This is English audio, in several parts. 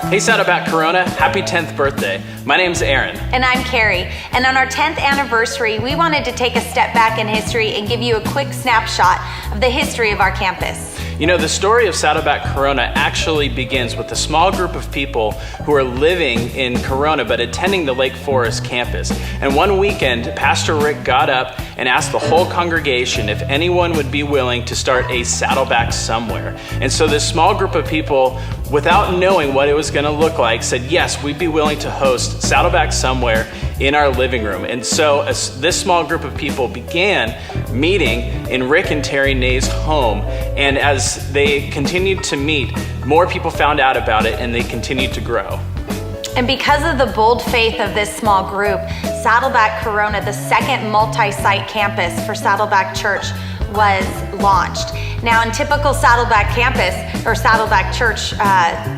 Hey Saddleback Corona, happy 10th birthday. My name's Aaron. And I'm Carrie. And on our 10th anniversary, we wanted to take a step back in history and give you a quick snapshot of the history of our campus. You know, the story of Saddleback Corona actually begins with a small group of people who are living in Corona but attending the Lake Forest campus. And one weekend, Pastor Rick got up and asked the whole congregation if anyone would be willing to start a Saddleback somewhere. And so this small group of people, without knowing what it was going to look like, said, yes, we'd be willing to host Saddleback somewhere in our living room. And so this small group of people began meeting in Rick and Terry Nay's home. And as they continued to meet, more people found out about it and they continued to grow. And because of the bold faith of this small group, Saddleback Corona, the second multi-site campus for Saddleback Church, was launched. Now, in typical Saddleback campus or Saddleback Church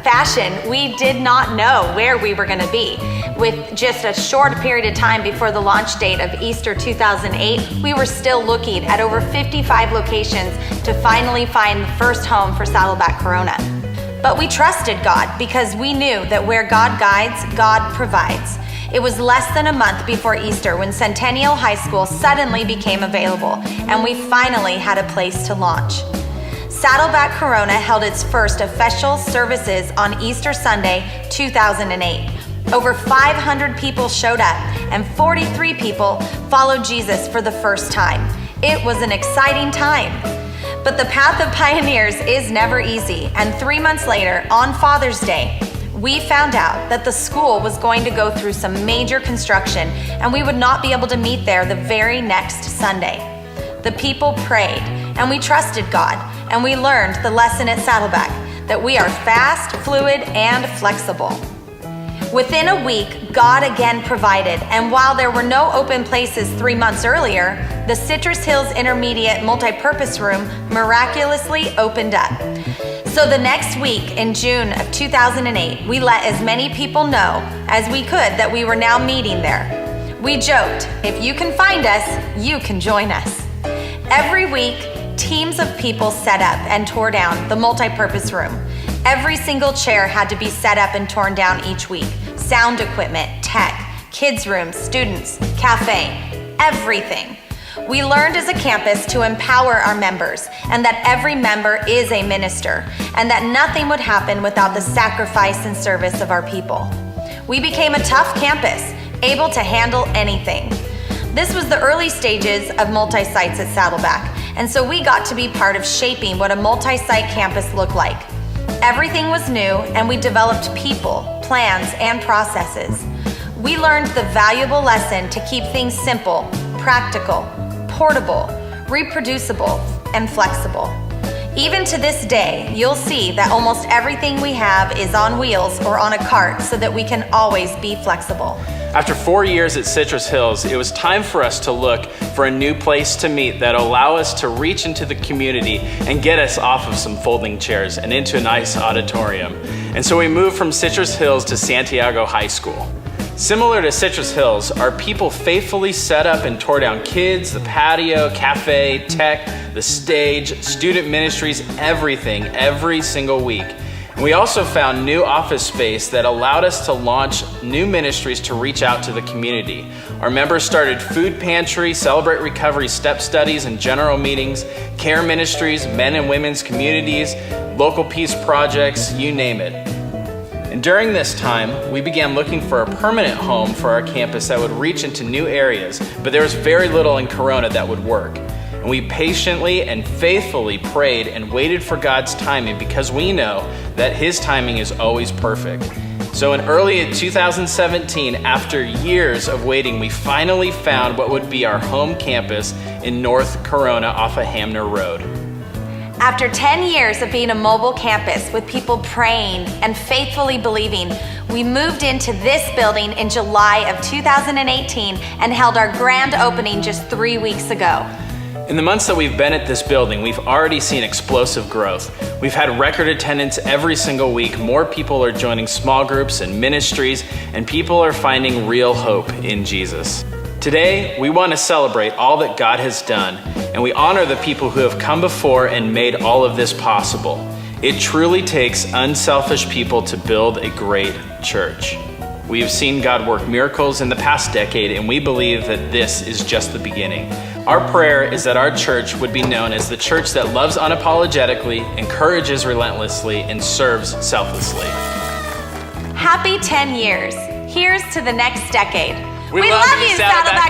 fashion, we did not know where we were going to be. With just a short period of time before the launch date of Easter 2008, we were still looking at over 55 locations to finally find the first home for Saddleback Corona. But we trusted God because we knew that where God guides, God provides. It was less than a month before Easter when Centennial High School suddenly became available, and we finally had a place to launch. Saddleback Corona held its first official services on Easter Sunday, 2008. Over 500 people showed up, and 43 people followed Jesus for the first time. It was an exciting time. But the path of pioneers is never easy, and 3 months later, on Father's Day, we found out that the school was going to go through some major construction and we would not be able to meet there the very next Sunday. The people prayed and we trusted God, and we learned the lesson at Saddleback that we are fast, fluid, and flexible. Within a week, God again provided, and while there were no open places 3 months earlier, the Citrus Hills Intermediate Multipurpose Room miraculously opened up. So the next week, in June of 2008, we let as many people know as we could that we were now meeting there. We joked, if you can find us, you can join us. Every week, teams of people set up and tore down the multipurpose room. Every single chair had to be set up and torn down each week. Sound equipment, tech, kids' rooms, students, cafe, everything. We learned as a campus to empower our members and that every member is a minister and that nothing would happen without the sacrifice and service of our people. We became a tough campus, able to handle anything. This was the early stages of multi-sites at Saddleback, and so we got to be part of shaping what a multi-site campus looked like. Everything was new, and we developed people, plans, and processes. We learned the valuable lesson to keep things simple, practical, portable, reproducible, and flexible. Even to this day, you'll see that almost everything we have is on wheels or on a cart so that we can always be flexible. After 4 years at Citrus Hills, it was time for us to look for a new place to meet that allow us to reach into the community and get us off of some folding chairs and into a nice auditorium. And so we moved from Citrus Hills to Santiago High School. Similar to Citrus Hills, our people faithfully set up and tore down kids, the patio, cafe, tech, the stage, student ministries, everything, every single week. And we also found new office space that allowed us to launch new ministries to reach out to the community. Our members started food pantry, celebrate recovery step studies and general meetings, care ministries, men and women's communities, local peace projects, you name it. And during this time, we began looking for a permanent home for our campus that would reach into new areas, but there was very little in Corona that would work. And we patiently and faithfully prayed and waited for God's timing because we know that His timing is always perfect. So in early 2017, after years of waiting, we finally found what would be our home campus in North Corona off of Hamner Road. After 10 years of being a mobile campus with people praying and faithfully believing, we moved into this building in July of 2018 and held our grand opening just 3 weeks ago. In the months that we've been at this building, we've already seen explosive growth. We've had record attendance every single week. More people are joining small groups and ministries, and people are finding real hope in Jesus. Today, we want to celebrate all that God has done, and we honor the people who have come before and made all of this possible. It truly takes unselfish people to build a great church. We have seen God work miracles in the past decade, and we believe that this is just the beginning. Our prayer is that our church would be known as the church that loves unapologetically, encourages relentlessly, and serves selflessly. Happy 10 years. Here's to the next decade. We love you, Saddleback